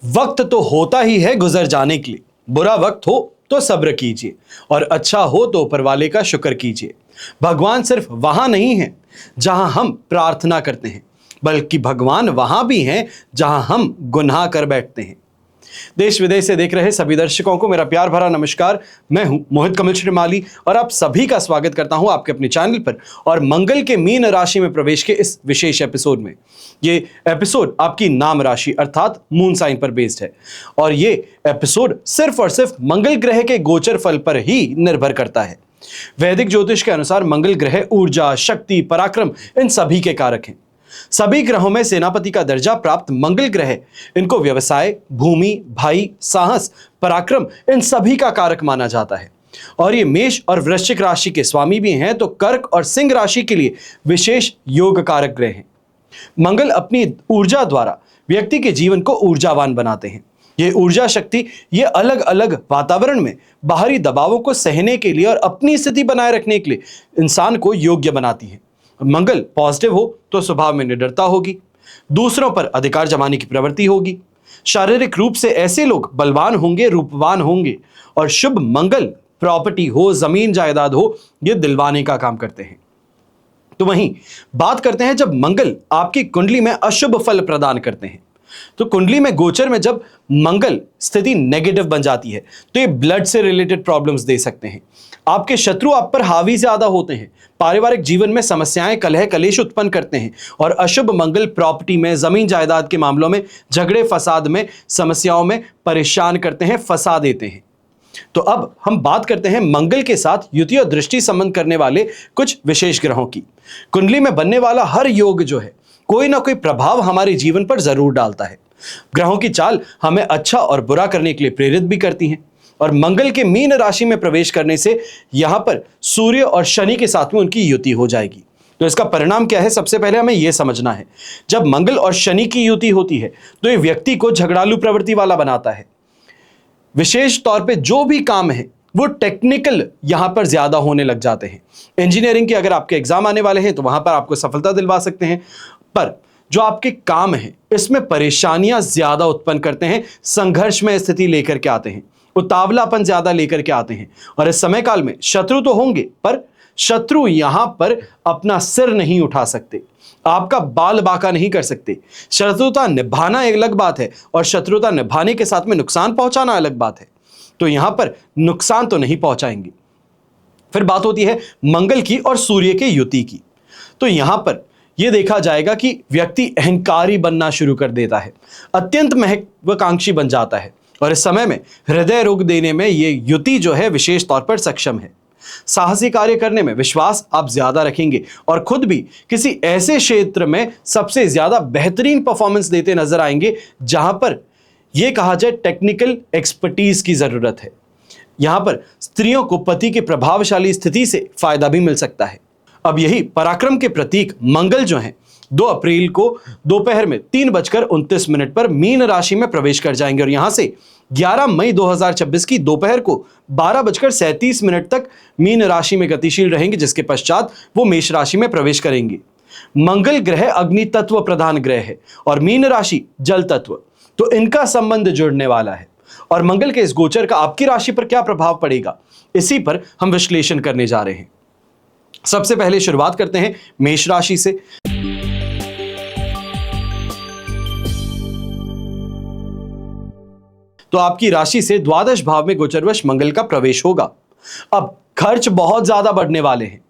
वक्त तो होता ही है गुजर जाने के लिए, बुरा वक्त हो तो सब्र कीजिए और अच्छा हो तो ऊपर वाले का शुक्र कीजिए। भगवान सिर्फ वहां नहीं है जहां हम प्रार्थना करते हैं, बल्कि भगवान वहां भी हैं जहां हम गुनाह कर बैठते हैं। देश विदेश से देख रहे सभी दर्शकों को मेरा प्यार भरा नमस्कार। मैं हूं मोहित कमल श्रीमाली और आप सभी का स्वागत करता हूं आपके अपने चैनल पर और मंगल के मीन राशि में प्रवेश के इस विशेष एपिसोड में। ये एपिसोड आपकी नाम राशि अर्थात मून साइन पर बेस्ड है और ये एपिसोड सिर्फ और सिर्फ मंगल ग्रह के गोचर फल पर ही निर्भर करता है। वैदिक ज्योतिष के अनुसार मंगल ग्रह ऊर्जा, शक्ति, पराक्रम इन सभी के कारक हैं। सभी ग्रहों में सेनापति का दर्जा प्राप्त मंगल ग्रह इनको व्यवसाय, भूमि, भाई, साहस, पराक्रम इन सभी का कारक माना जाता है और ये मेष और वृश्चिक राशि के स्वामी भी हैं, तो कर्क और सिंह राशि के लिए विशेष योग कारक ग्रह हैं। मंगल अपनी ऊर्जा द्वारा व्यक्ति के जीवन को ऊर्जावान बनाते हैं। ये ऊर्जा शक्ति ये अलग अलग वातावरण में बाहरी दबावों को सहने के लिए और अपनी स्थिति बनाए रखने के लिए इंसान को योग्य बनाती है। मंगल पॉजिटिव हो तो स्वभाव में निडरता होगी, दूसरों पर अधिकार जमाने की प्रवृत्ति होगी, शारीरिक रूप से ऐसे लोग बलवान होंगे, रूपवान होंगे और शुभ मंगल प्रॉपर्टी हो, जमीन जायदाद हो, ये दिलवाने का काम करते हैं। तो वहीं बात करते हैं जब मंगल आपकी कुंडली में अशुभ फल प्रदान करते हैं। तो कुंडली में गोचर में जब मंगल स्थिति नेगेटिव बन जाती है तो ये ब्लड से रिलेटेड प्रॉब्लम्स दे सकते हैं। आपके शत्रु आप पर हावी ज्यादा होते हैं, पारिवारिक जीवन में समस्याएं, कलह कलेश उत्पन्न करते हैं और अशुभ मंगल प्रॉपर्टी में, जमीन जायदाद के मामलों में, झगड़े फसाद में, समस्याओं में परेशान करते हैं, फंसा देते हैं। तो अब हम बात करते हैं मंगल के साथ युति और दृष्टि संबंध करने वाले कुछ विशेष ग्रहों की। कुंडली में बनने वाला हर योग जो है कोई ना कोई प्रभाव हमारे जीवन पर जरूर डालता है। ग्रहों की चाल हमें अच्छा और बुरा करने के लिए प्रेरित भी करती है और मंगल के मीन राशि में प्रवेश करने से यहां पर सूर्य और शनि के साथ में उनकी युति हो जाएगी। तो इसका परिणाम क्या है, सबसे पहले हमें यह समझना है। जब मंगल और शनि की युति होती है तो यह व्यक्ति को झगड़ालू प्रवृत्ति वाला बनाता है। विशेष तौर पे जो भी काम है वो टेक्निकल यहां पर ज्यादा होने लग जाते हैं। इंजीनियरिंग के अगर आपके एग्जाम आने वाले हैं तो वहां पर आपको सफलता दिलवा सकते हैं, पर जो आपके काम है इसमें परेशानियां ज्यादा उत्पन्न करते हैं, संघर्ष में स्थिति लेकर के आते हैं, उतावलापन ज्यादा लेकर के आते हैं और इस समय काल में शत्रु तो होंगे पर शत्रु यहां पर अपना सिर नहीं उठा सकते, आपका बाल बांका नहीं कर सकते। शत्रुता निभाना एक अलग बात है और शत्रुता निभाने के साथ में नुकसान पहुंचाना अलग बात है। तो यहां पर नुकसान तो नहीं पहुंचाएंगे। फिर बात होती है मंगल की और सूर्य के युति की। तो यहां पर यह देखा जाएगा कि व्यक्ति अहंकारी बनना शुरू कर देता है, अत्यंत महत्वाकांक्षी बन जाता है और इस समय में हृदय रोग देने में यह युति जो है विशेष तौर पर सक्षम है। साहसी कार्य करने में विश्वास आप ज्यादा रखेंगे और खुद भी किसी ऐसे क्षेत्र में सबसे ज्यादा बेहतरीन परफॉर्मेंस देते नजर आएंगे जहां पर यह कहा जाए टेक्निकल एक्सपर्टीज की जरूरत है। यहां पर स्त्रियों को पति की प्रभावशाली स्थिति से फायदा भी मिल सकता है। अब यही पराक्रम के प्रतीक मंगल जो हैं 2 अप्रैल को दोपहर में 3:29 पर मीन राशि में प्रवेश कर जाएंगे और यहां से 11 मई 2026 की दोपहर को 12:37 तक मीन राशि में गतिशील रहेंगे, जिसके पश्चात वो मेष राशि में प्रवेश करेंगे। मंगल ग्रह अग्नि तत्व प्रधान ग्रह है और मीन राशि जल तत्व, तो इनका संबंध जुड़ने वाला है और मंगल के इस गोचर का आपकी राशि पर क्या प्रभाव पड़ेगा, इसी पर हम विश्लेषण करने जा रहे हैं। सबसे पहले शुरुआत करते हैं मेष राशि से। तो आपकी राशि से द्वादश भाव में गोचरवश मंगल का प्रवेश होगा। अब खर्च बहुत ज्यादा बढ़ने वाले हैं,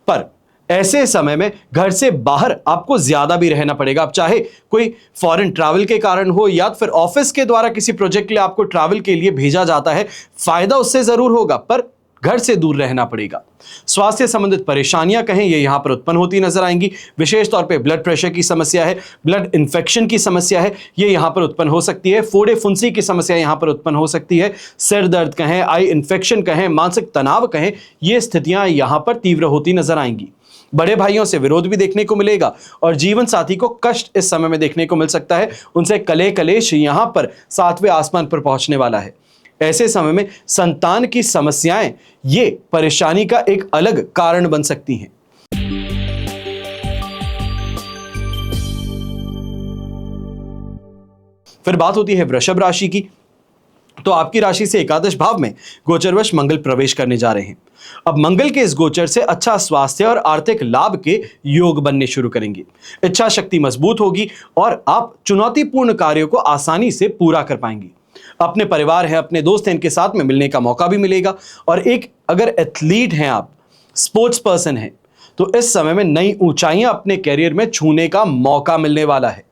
पर ऐसे समय में घर से बाहर आपको ज्यादा भी रहना पड़ेगा। अब चाहे कोई फॉरेन ट्रैवल के कारण हो या फिर ऑफिस के द्वारा किसी प्रोजेक्ट के लिए आपको ट्रैवल के लिए भेजा जाता है, फायदा उससे जरूर होगा पर घर से दूर रहना पड़ेगा। स्वास्थ्य संबंधित परेशानियां कहें ये यहां पर उत्पन्न होती नजर आएंगी। विशेष तौर पे ब्लड प्रेशर की समस्या है, ब्लड इन्फेक्शन की समस्या है, ये यहां पर उत्पन्न हो सकती है। फोड़े फुंसी की समस्या यहां पर उत्पन्न हो सकती है। सिर दर्द कहें, आई इन्फेक्शन कहें, मानसिक तनाव कहें, ये स्थितियां यहां पर तीव्र होती नजर आएंगी। बड़े भाइयों से विरोध भी देखने को मिलेगा और जीवन साथी को कष्ट इस समय में देखने को मिल सकता है। उनसे कलह कलेश यहां पर 7वें आसमान पर पहुंचने वाला है। ऐसे समय में संतान की समस्याएं ये परेशानी का एक अलग कारण बन सकती हैं। फिर बात होती है वृषभ राशि की। तो आपकी राशि से एकादश भाव में गोचरवश मंगल प्रवेश करने जा रहे हैं। अब मंगल के इस गोचर से अच्छा स्वास्थ्य और आर्थिक लाभ के योग बनने शुरू करेंगे। इच्छा शक्ति मजबूत होगी और आप चुनौतीपूर्ण कार्यों को आसानी से पूरा कर पाएंगे। अपने परिवार है, अपने दोस्त हैं, इनके साथ में मिलने का मौका भी मिलेगा। और एक अगर एथलीट हैं आप, स्पोर्ट्स पर्सन हैं, तो इस समय में नई ऊंचाइयां अपने कैरियर में छूने का मौका मिलने वाला है।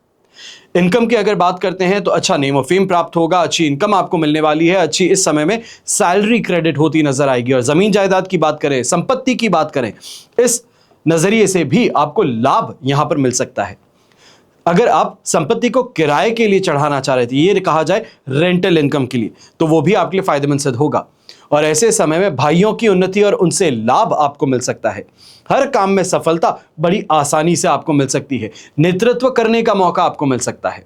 इनकम की अगर बात करते हैं तो अच्छा नेम और फेम प्राप्त होगा, अच्छी इनकम आपको मिलने वाली है, अच्छी इस समय में सैलरी क्रेडिट होती नजर आएगी। और जमीन जायदाद की बात करें, संपत्ति की बात करें, इस नजरिए से भी आपको लाभ यहां पर मिल सकता है। अगर आप संपत्ति को किराए के लिए चढ़ाना चाह रहे थे, ये कहा जाए रेंटल इनकम के लिए, तो वो भी आपके लिए फायदेमंद सिद्ध होगा। और ऐसे समय में भाइयों की उन्नति और उनसे लाभ आपको मिल सकता है। हर काम में सफलता बड़ी आसानी से आपको मिल सकती है। नेतृत्व करने का मौका आपको मिल सकता है।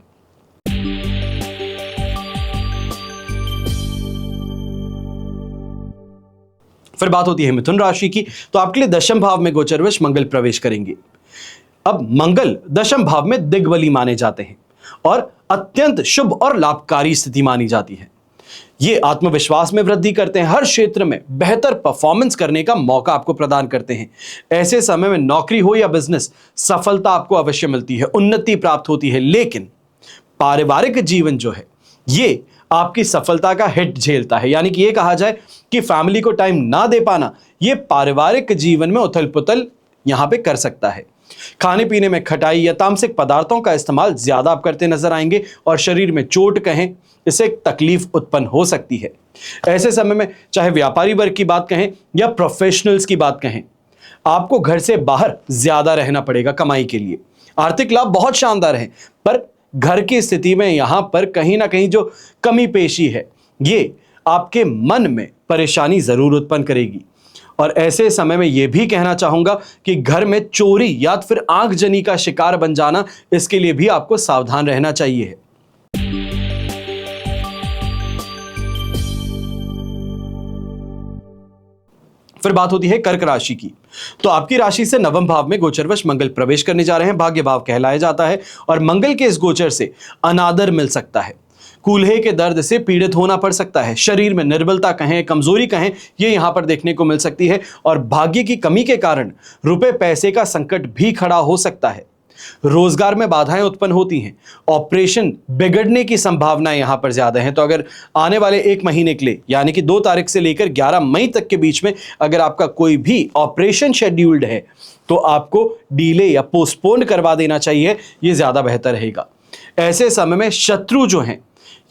फिर बात होती है मिथुन राशि की। तो आपके लिए दशम भाव में गोचरवश मंगल प्रवेश करेंगे। अब मंगल दशम भाव में दिग्बली माने जाते हैं और अत्यंत शुभ और लाभकारी स्थिति मानी जाती है। ये आत्मविश्वास में वृद्धि करते हैं, हर क्षेत्र में बेहतर परफॉर्मेंस करने का मौका आपको प्रदान करते हैं। ऐसे समय में नौकरी हो या बिजनेस, सफलता आपको अवश्य मिलती है, उन्नति प्राप्त होती है। लेकिन पारिवारिक जीवन जो है, ये आपकी सफलता का हिट झेलता है। यानी कि ये कहा जाए कि फैमिली को टाइम ना दे पाना, ये पारिवारिक जीवन में उथल पुथल यहां पे कर सकता है। खाने पीने में खटाई या तामसिक पदार्थों का इस्तेमाल ज्यादा आप करते नजर आएंगे और शरीर में चोट कहें, इससे तकलीफ उत्पन्न हो सकती है। ऐसे समय में चाहे व्यापारी वर्ग की बात कहें या प्रोफेशनल्स की बात कहें, आपको घर से बाहर ज्यादा रहना पड़ेगा कमाई के लिए। आर्थिक लाभ बहुत शानदार है, पर घर की स्थिति में यहां पर कहीं ना कहीं जो कमी पेशी है, ये आपके मन में परेशानी जरूर उत्पन्न करेगी। और ऐसे समय में यह भी कहना चाहूंगा कि घर में चोरी या फिर आगजनी का शिकार बन जाना, इसके लिए भी आपको सावधान रहना चाहिए। फिर बात होती है कर्क राशि की। तो आपकी राशि से नवम भाव में गोचरवश मंगल प्रवेश करने जा रहे हैं। भाग्य भाव कहलाया जाता है और मंगल के इस गोचर से अनादर मिल सकता है। कूल्हे के दर्द से पीड़ित होना पड़ सकता है। शरीर में निर्बलता कहें, कमजोरी कहें, ये यहां पर देखने को मिल सकती है। और भाग्य की कमी के कारण रुपए पैसे का संकट भी खड़ा हो सकता है। रोजगार में बाधाएं उत्पन्न होती हैं। ऑपरेशन बिगड़ने की संभावना यहां पर ज्यादा है। तो अगर आने वाले एक महीने के लिए, यानी कि 2 तारीख से लेकर 11 मई तक के बीच में अगर आपका कोई भी ऑपरेशन शेड्यूल्ड है, तो आपको डिले या पोस्टपोन करवा देना चाहिए, ये ज्यादा बेहतर रहेगा। ऐसे समय में शत्रु जो हैं,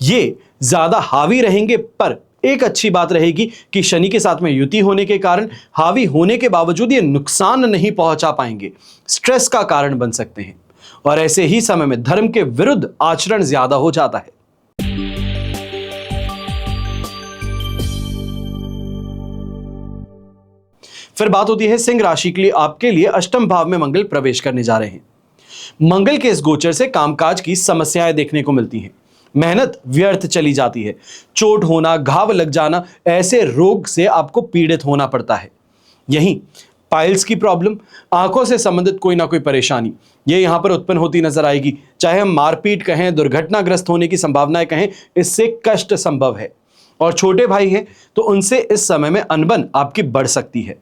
ये ज्यादा हावी रहेंगे, पर एक अच्छी बात रहेगी कि शनि के साथ में युति होने के कारण हावी होने के बावजूद ये नुकसान नहीं पहुंचा पाएंगे, स्ट्रेस का कारण बन सकते हैं। और ऐसे ही समय में धर्म के विरुद्ध आचरण ज्यादा हो जाता है। फिर बात होती है सिंह राशि के लिए। आपके लिए अष्टम भाव में मंगल प्रवेश करने जा रहे हैं। मंगल के इस गोचर से कामकाज की समस्याएं देखने को मिलती हैं। मेहनत व्यर्थ चली जाती है। चोट होना, घाव लग जाना, ऐसे रोग से आपको पीड़ित होना पड़ता है। यहीं पाइल्स की प्रॉब्लम, आंखों से संबंधित कोई ना कोई परेशानी, ये यहां पर उत्पन्न होती नजर आएगी। चाहे हम मारपीट कहें, दुर्घटनाग्रस्त होने की संभावनाएं कहें, इससे कष्ट संभव है। और छोटे भाई हैं तो उनसे इस समय में अनबन आपकी बढ़ सकती है।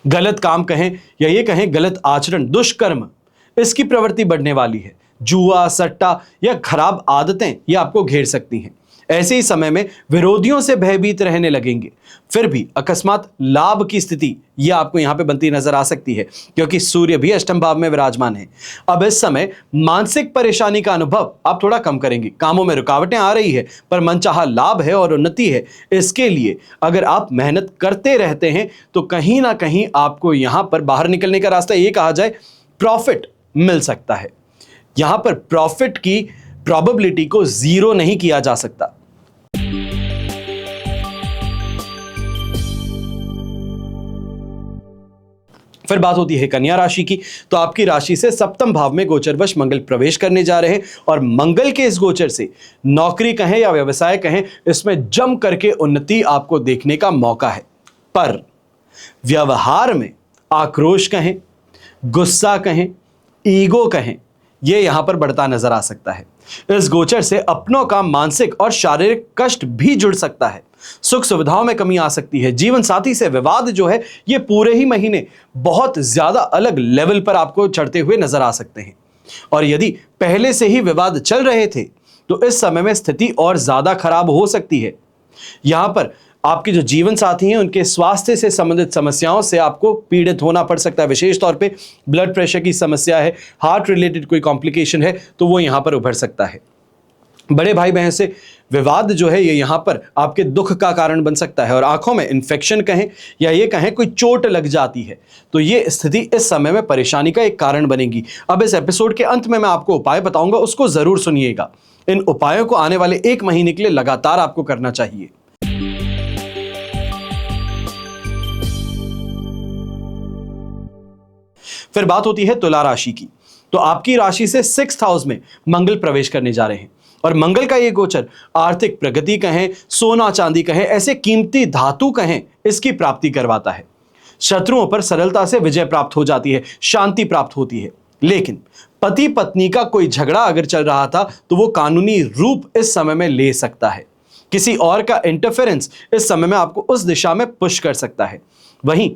गलत काम कहें या ये कहें गलत आचरण, दुष्कर्म, इसकी प्रवृत्ति बढ़ने वाली है। जुआ, सट्टा या खराब आदतें ये आपको घेर सकती हैं। ऐसे ही समय में विरोधियों से भयभीत रहने लगेंगे। फिर भी अकस्मात लाभ की स्थिति ये आपको यहां पे बनती नजर आ सकती है, क्योंकि सूर्य भी अष्टम भाव में विराजमान है। अब इस समय मानसिक परेशानी का अनुभव आप थोड़ा कम करेंगे। कामों में रुकावटें आ रही है, पर मनचाहा लाभ है और उन्नति है। इसके लिए अगर आप मेहनत करते रहते हैं तो कहीं ना कहीं आपको यहां पर बाहर निकलने का रास्ता, ये कहा जाए, प्रॉफिट मिल सकता है। यहां पर प्रॉफिट की प्रोबेबिलिटी को 0 नहीं किया जा सकता। फिर बात होती है कन्या राशि की। तो आपकी राशि से सप्तम भाव में गोचरवश मंगल प्रवेश करने जा रहे हैं और मंगल के इस गोचर से नौकरी कहें या व्यवसाय कहें, इसमें जम करके उन्नति आपको देखने का मौका है। पर व्यवहार में आक्रोश कहें, गुस्सा कहें, ईगो कहें, ये यहां पर बढ़ता नजर आ सकता है। इस गोचर से अपनों का मानसिक और शारीरिक कष्ट भी जुड़ सकता है। सुख सुविधाओं में कमी आ सकती है। जीवन साथी से विवाद जो है ये पूरे ही महीने बहुत ज्यादा अलग लेवल पर आपको चढ़ते हुए नजर आ सकते हैं। और यदि पहले से ही विवाद चल रहे थे तो इस समय में स्थिति और ज्यादा खराब हो सकती है। यहां पर आपके जो जीवन साथी हैं उनके स्वास्थ्य से संबंधित समस्याओं से आपको पीड़ित होना पड़ सकता है। विशेष तौर पे ब्लड प्रेशर की समस्या है, हार्ट रिलेटेड कोई कॉम्प्लिकेशन है तो वो यहां पर उभर सकता है। बड़े भाई बहन से विवाद जो है ये यहां पर आपके दुख का कारण बन सकता है। और आंखों में इन्फेक्शन कहें या ये कहें कोई चोट लग जाती है तो ये स्थिति इस समय में परेशानी का एक कारण बनेगी। अब इस एपिसोड के अंत में मैं आपको उपाय बताऊंगा, उसको जरूर सुनिएगा। इन उपायों को आने वाले 1 महीने के लिए लगातार आपको करना चाहिए। फिर बात होती है तुला राशि की। तो आपकी राशि से 6th हाउस में मंगल प्रवेश करने जा रहे हैं और मंगल का ये गोचर आर्थिक प्रगति कहें, सोना चांदी कहें, ऐसे कीमती धातु कहें, इसकी प्राप्ति करवाता है। शत्रुओं पर सरलता से विजय प्राप्त हो जाती है, शांति प्राप्त होती है। लेकिन पति पत्नी का कोई झगड़ा अगर चल रहा था तो वो कानूनी रूप इस समय में ले सकता है। किसी और का इंटरफेरेंस इस समय में आपको उस दिशा में पुश कर सकता है। वहीं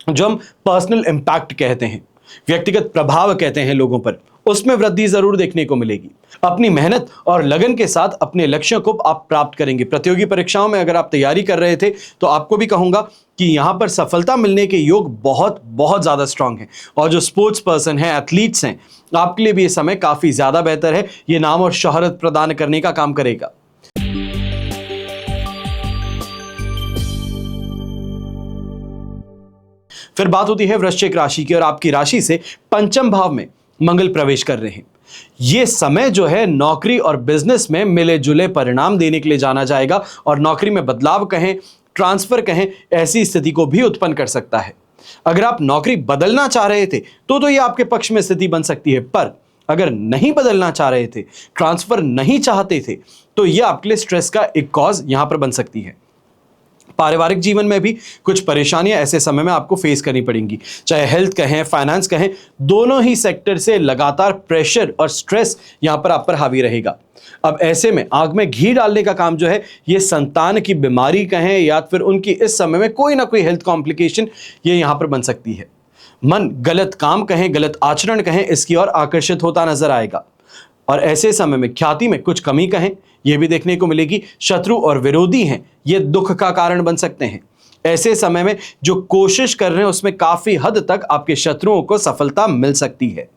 जो हम पर्सनल इंपैक्ट कहते हैं, व्यक्तिगत प्रभाव कहते हैं लोगों पर, उसमें वृद्धि जरूर देखने को मिलेगी। अपनी मेहनत और लगन के साथ अपने लक्ष्यों को आप प्राप्त करेंगे। प्रतियोगी परीक्षाओं में अगर आप तैयारी कर रहे थे तो आपको भी कहूंगा कि यहां पर सफलता मिलने के योग बहुत बहुत ज्यादा स्ट्रांग है। और जो स्पोर्ट्स पर्सन हैं, एथलीट्स हैं, आपके लिए भी ये समय काफी ज्यादा बेहतर है। ये नाम और शोहरत प्रदान करने का काम करेगा। फिर बात होती है वृश्चिक राशि की और आपकी राशि से 5th भाव में मंगल प्रवेश कर रहे हैं। यह समय जो है नौकरी और बिजनेस में मिले जुले परिणाम देने के लिए जाना जाएगा और नौकरी में बदलाव कहें, ट्रांसफर कहें, ऐसी स्थिति को भी उत्पन्न कर सकता है। अगर आप नौकरी बदलना चाह रहे थे तो यह आपके पक्ष में स्थिति बन सकती है, पर अगर नहीं बदलना चाह रहे थे, ट्रांसफर नहीं चाहते थे, तो यह आपके लिए स्ट्रेस का एक कॉज यहां पर बन सकती है। पारिवारिक जीवन में भी कुछ परेशानियां ऐसे समय में आपको फेस करनी पड़ेंगी, चाहे हेल्थ कहें, फाइनेंस कहें, दोनों ही सेक्टर से लगातार प्रेशर और स्ट्रेस यहां पर आप पर हावी रहेगा। अब ऐसे में आग में घी डालने का काम जो है ये संतान की बीमारी कहें या फिर उनकी इस समय में कोई ना कोई हेल्थ कॉम्प्लिकेशन ये यहां पर बन सकती है। मन गलत काम कहें, गलत आचरण कहें, इसकी ओर आकर्षित होता नजर आएगा और ऐसे समय में ख्याति में कुछ कमी कहें यह भी देखने को मिलेगी। शत्रु और विरोधी हैं, ये दुख का कारण बन सकते हैं। ऐसे समय में जो कोशिश कर रहे हैं उसमें काफी हद तक आपके शत्रुओं को सफलता मिल सकती है।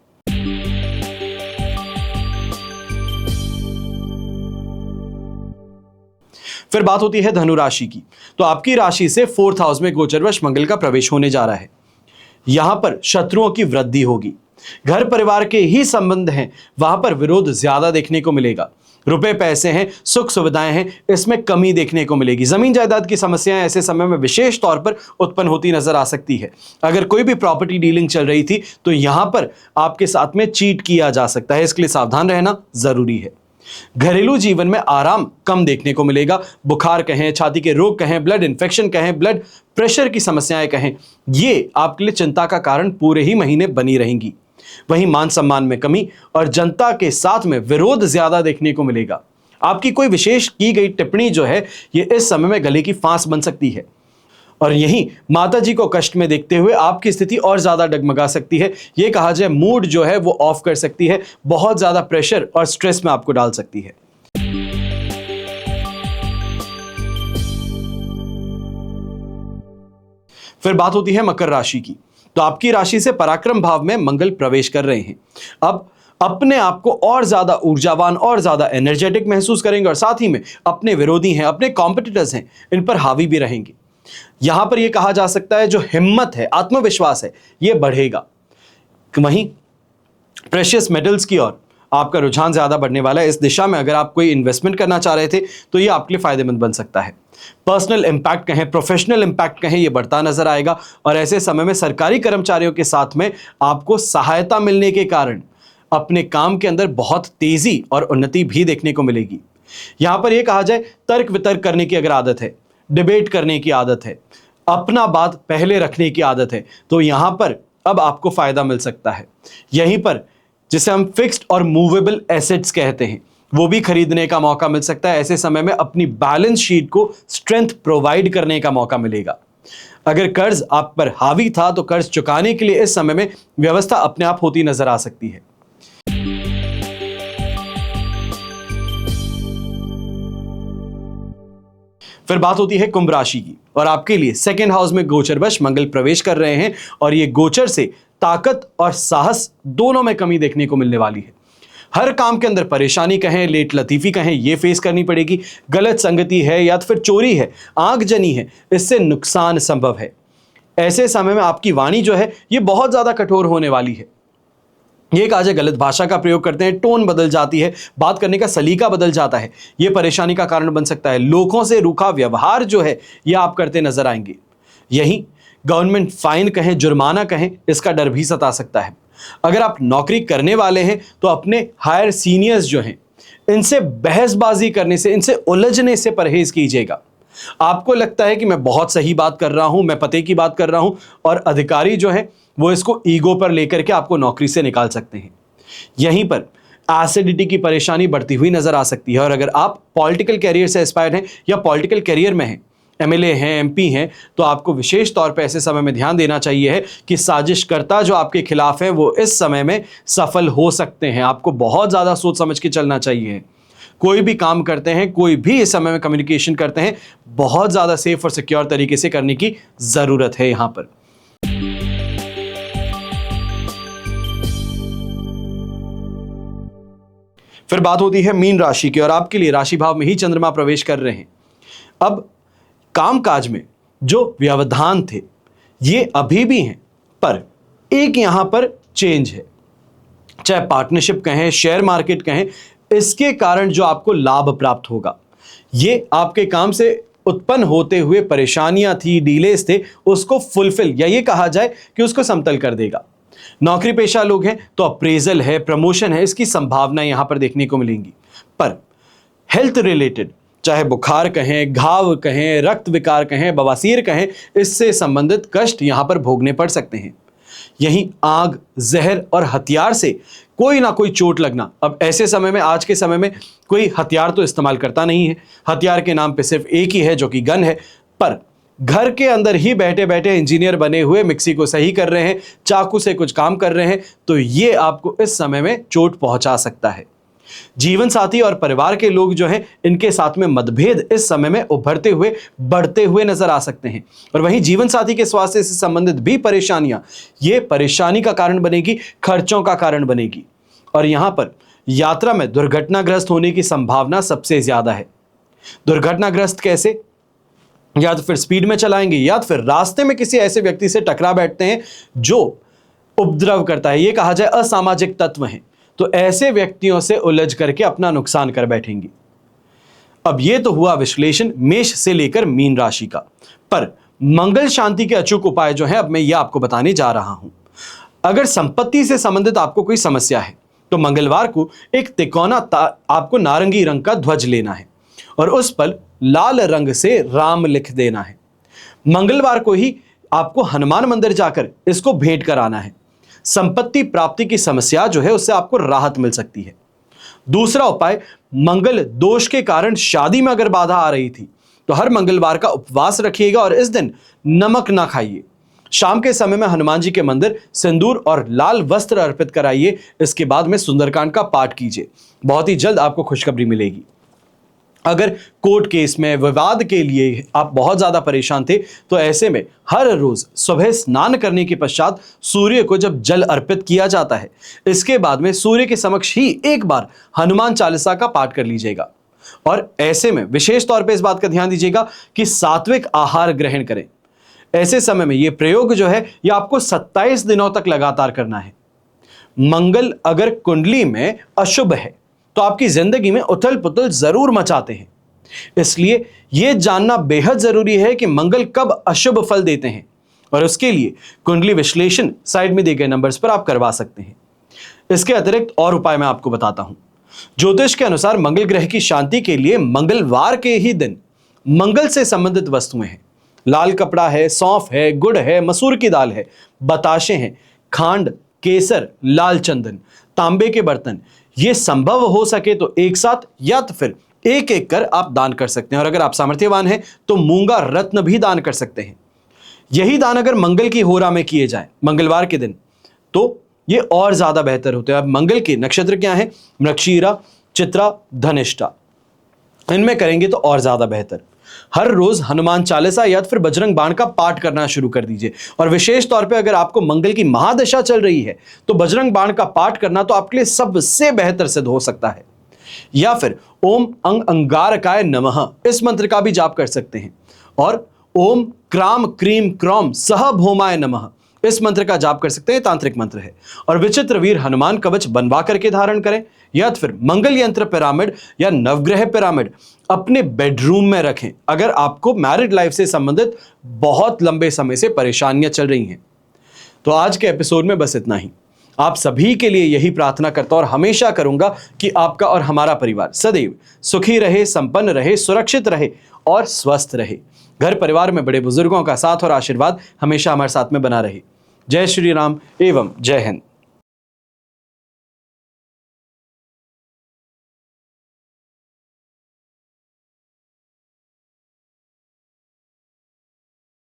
फिर बात होती है धनु राशि की। तो आपकी राशि से 4th हाउस में गोचरवश मंगल का प्रवेश होने जा रहा है। यहां पर शत्रुओं की वृद्धि होगी। घर परिवार के ही संबंध हैं, वहां पर विरोध ज्यादा देखने को मिलेगा। रुपए पैसे हैं, सुख सुविधाएं हैं, इसमें कमी देखने को मिलेगी। जमीन जायदाद की समस्याएं ऐसे समय में विशेष तौर पर उत्पन्न होती नजर आ सकती है। अगर कोई भी प्रॉपर्टी डीलिंग चल रही थी तो यहां पर आपके साथ में चीट किया जा सकता है, इसके लिए सावधान रहना जरूरी है। घरेलू जीवन में आराम कम देखने को मिलेगा। बुखार कहें, छाती के रोग कहें, ब्लड इन्फेक्शन कहें, ब्लड प्रेशर की समस्याएं कहें, ये आपके लिए चिंता का कारण पूरे ही महीने बनी रहेंगी। वहीं मान सम्मान में कमी और जनता के साथ में विरोध ज्यादा देखने को मिलेगा। आपकी कोई विशेष की गई टिप्पणी जो है ये इस समय में गले की फांस बन सकती है और यही माता जी को कष्ट में देखते हुए आपकी स्थिति और ज्यादा डगमगा सकती है। यह कहा जाए मूड जो है वो ऑफ कर सकती है, बहुत ज्यादा प्रेशर और स्ट्रेस में आपको डाल सकती है। फिर बात होती है मकर राशि की। तो आपकी राशि से पराक्रम भाव में मंगल प्रवेश कर रहे हैं। अब अपने आप को और ज्यादा ऊर्जावान और ज्यादा एनर्जेटिक महसूस करेंगे और साथ ही में अपने विरोधी हैं, अपने कॉम्पिटिटर्स हैं, इन पर हावी भी रहेंगे। यहां पर यह कहा जा सकता है जो हिम्मत है, आत्मविश्वास है, यह बढ़ेगा। वहीं प्रेशियस मेटल्स की ओर आपका रुझान ज्यादा बढ़ने वाला है। इस दिशा में अगर आप कोई इन्वेस्टमेंट करना चाह रहे थे तो यह आपके लिए फायदेमंद बन सकता है। पर्सनल इंपैक्ट कहें, प्रोफेशनल इंपैक्ट कहें, यह बढ़ता नजर आएगा और ऐसे समय में सरकारी कर्मचारियों के साथ में आपको सहायता मिलने के कारण अपने काम के अंदर बहुत तेजी और उन्नति भी देखने को मिलेगी। यहां पर यह कहा जाए तर्क वितर्क करने की अगर आदत है, डिबेट करने की आदत है, अपना बात पहले रखने की आदत है, तो यहां पर अब आपको फायदा मिल सकता है। यहीं पर जिसे हम फिक्स्ड और मूवेबल एसेट्स कहते हैं, वो भी खरीदने का मौका मिल सकता है। ऐसे समय में अपनी बैलेंस शीट को स्ट्रेंथ प्रोवाइड करने का मौका मिलेगा। अगर कर्ज आप पर हावी था तो कर्ज चुकाने के लिए इस समय में व्यवस्था अपने आप होती नजर आ सकती है। फिर बात होती है कुंभ राशि की, और आपके लिए सेकंड हाउस में गोचरवश मंगल प्रवेश कर रहे हैं, और ये गोचर से ताकत और साहस दोनों में कमी देखने को मिलने वाली है। हर काम के अंदर परेशानी कहें, लेट लतीफी कहें, ये फेस करनी पड़ेगी। गलत संगति है या फिर चोरी है, आगजनी है, इससे नुकसान संभव है। ऐसे समय में आपकी वाणी जो है ये बहुत ज्यादा कठोर होने वाली है। ये कहा जाए गलत भाषा का प्रयोग करते हैं, टोन बदल जाती है, बात करने का सलीका बदल जाता है, ये परेशानी का कारण बन सकता है। लोगों से रूखा व्यवहार जो है ये आप करते नजर आएंगे। यही गवर्नमेंट फाइन कहें, जुर्माना कहें, इसका डर भी सता सकता है। अगर आप नौकरी करने वाले हैं तो अपने हायर सीनियर्स जो हैं इनसे बहसबाजी करने से, इनसे उलझने से परहेज कीजिएगा। आपको लगता है कि मैं बहुत सही बात कर रहा हूं, मैं पते की बात कर रहा हूं, और अधिकारी जो है वो इसको ईगो पर लेकर के आपको नौकरी से निकाल सकते हैं। यहीं पर एसिडिटी की परेशानी बढ़ती हुई नजर आ सकती है। और अगर आप पॉलिटिकल कैरियर से एस्पायर हैं या पॉलिटिकल कैरियर में हैं, एमएलए हैं, एमपी हैं, तो आपको विशेष तौर पर ऐसे समय में ध्यान देना चाहिए है कि साजिशकर्ता जो आपके खिलाफ है वो इस समय में सफल हो सकते हैं। आपको बहुत ज्यादा सोच समझ के चलना चाहिए। कोई भी काम करते हैं, कोई भी इस समय में कम्युनिकेशन करते हैं, बहुत ज्यादा सेफ और सिक्योर तरीके से करने की जरूरत है यहां पर। फिर बात होती है मीन राशि की, और आपके लिए राशि भाव में ही चंद्रमा प्रवेश कर रहे हैं। अब कामकाज में जो व्यवधान थे ये अभी भी हैं, पर एक यहां पर चेंज है। चाहे पार्टनरशिप कहें, शेयर मार्केट कहें, इसके कारण जो आपको लाभ प्राप्त होगा, ये आपके काम से उत्पन्न होते हुए परेशानियां थी, डीलेस थे, उसको फुलफिल या ये कहा जाए कि उसको समतल कर देगा। नौकरी पेशा लोग हैं तो अप्रेजल है, प्रमोशन है, इसकी संभावना यहां पर देखने को मिलेंगी। पर हेल्थ रिलेटेड, चाहे बुखार कहें, घाव कहें, रक्त विकार कहें, बवासीर कहें, इससे संबंधित कष्ट यहां पर भोगने पड़ सकते हैं। यहीं आग, जहर और हथियार से कोई ना कोई चोट लगना। अब ऐसे समय में, आज के समय में कोई हथियार तो इस्तेमाल करता नहीं है, हथियार के नाम पे सिर्फ एक ही है जो कि गन है। पर घर के अंदर ही बैठे बैठे इंजीनियर बने हुए मिक्सी को सही कर रहे हैं, चाकू से कुछ काम कर रहे हैं, तो ये आपको इस समय में चोट पहुंचा सकता है। जीवन साथी और परिवार के लोग जो हैं इनके साथ में मतभेद इस समय में उभरते हुए, बढ़ते हुए नजर आ सकते हैं। और वहीं जीवन साथी के स्वास्थ्य से संबंधित भी परेशानियां, ये परेशानी का कारण बनेगी, खर्चों का कारण बनेगी। और यहां पर यात्रा में दुर्घटनाग्रस्त होने की संभावना सबसे ज्यादा है। दुर्घटनाग्रस्त कैसे? या तो फिर स्पीड में चलाएंगे, या तो फिर रास्ते में किसी ऐसे व्यक्ति से टकरा बैठते हैं जो उपद्रव करता है, ये कहा जाए असामाजिक तत्व हैं, तो ऐसे व्यक्तियों से उलझ करके अपना नुकसान कर बैठेंगी। अब ये तो हुआ विश्लेषण मेष से लेकर मीन राशि का। पर मंगल शांति के अचूक उपाय जो है अब मैं ये आपको बताने जा रहा हूं। अगर संपत्ति से संबंधित आपको कोई समस्या है तो मंगलवार को एक तिकोना आपको नारंगी रंग का ध्वज लेना है और उस पर लाल रंग से राम लिख देना है। मंगलवार को ही आपको हनुमान मंदिर जाकर इसको भेंट कराना है। संपत्ति प्राप्ति की समस्या जो है उससे आपको राहत मिल सकती है। दूसरा उपाय, मंगल दोष के कारण शादी में अगर बाधा आ रही थी तो हर मंगलवार का उपवास रखिएगा और इस दिन नमक ना खाइए। शाम के समय में हनुमान जी के मंदिर सिंदूर और लाल वस्त्र अर्पित कराइए। इसके बाद में सुंदरकांड का पाठ कीजिए, बहुत ही जल्द आपको खुशखबरी मिलेगी। अगर कोर्ट केस में विवाद के लिए आप बहुत ज्यादा परेशान थे तो ऐसे में हर रोज सुबह स्नान करने के पश्चात सूर्य को जब जल अर्पित किया जाता है, इसके बाद में सूर्य के समक्ष ही एक बार हनुमान चालीसा का पाठ कर लीजिएगा। और ऐसे में विशेष तौर पे इस बात का ध्यान दीजिएगा कि सात्विक आहार ग्रहण करें। ऐसे समय में यह प्रयोग जो है यह आपको 27 दिनों तक लगातार करना है। मंगल अगर कुंडली में अशुभ है तो आपकी जिंदगी में उथल पुथल जरूर मचाते हैं। इसलिए यह जानना बेहद जरूरी है कि मंगल कब अशुभ फल देते हैं, और उसके लिए कुंडली विश्लेषण साइड में दिए गए नंबर्स पर आप करवा सकते हैं। इसके अतिरिक्त और उपाय मैं आपको बताता हूं। ज्योतिष के अनुसार मंगल ग्रह की शांति के लिए मंगलवार के ही दिन मंगल से संबंधित वस्तुएं हैं। लाल कपड़ा है, सौंफ है, गुड़ है, मसूर की दाल है, बताशे हैं, खांड, केसर, लाल चंदन, तांबे के बर्तन, ये संभव हो सके तो एक साथ या तो फिर एक एक कर आप दान कर सकते हैं। और अगर आप सामर्थ्यवान हैं तो मूंगा रत्न भी दान कर सकते हैं। यही दान अगर मंगल की होरा में किए जाए, मंगलवार के दिन, तो ये और ज्यादा बेहतर होते हैं। अब मंगल के नक्षत्र क्या है? मृगशीरा, चित्रा, धनिष्ठा। इनमें करेंगे तो और ज्यादा बेहतर। हर रोज हनुमान चालीसा या फिर बजरंग बाण का पाठ करना शुरू कर दीजिए। और विशेष तौर पे अगर आपको मंगल की महादशा चल रही है तो बजरंग बाण का पाठ करना तो आपके लिए सबसे बेहतर सिद्ध हो सकता है। या फिर ओम अंग अंगारकाय नमः, इस मंत्र का भी जाप कर सकते हैं। और ओम क्राम क्रीम क्रौम सह भौमाय नमः, इस मंत्र का जाप कर सकते हैं, तांत्रिक मंत्र है। और विचित्र वीर हनुमान कवच बनवा करके धारण करें, या फिर मंगल यंत्र पिरामिड या नवग्रह पिरामिड अपने बेडरूम में रखें अगर आपको मैरिड लाइफ से संबंधित बहुत लंबे समय से परेशानियां चल रही हैं। तो आज के एपिसोड में बस इतना ही। आप सभी के लिए यही प्रार्थना करता और हमेशा करूंगा कि आपका और हमारा परिवार सदैव सुखी रहे, संपन्न रहे, सुरक्षित रहे और स्वस्थ रहे। घर परिवार में बड़े बुजुर्गों का साथ और आशीर्वाद हमेशा हमारे साथ में बना रहे। जय श्री राम एवं जय हिंद।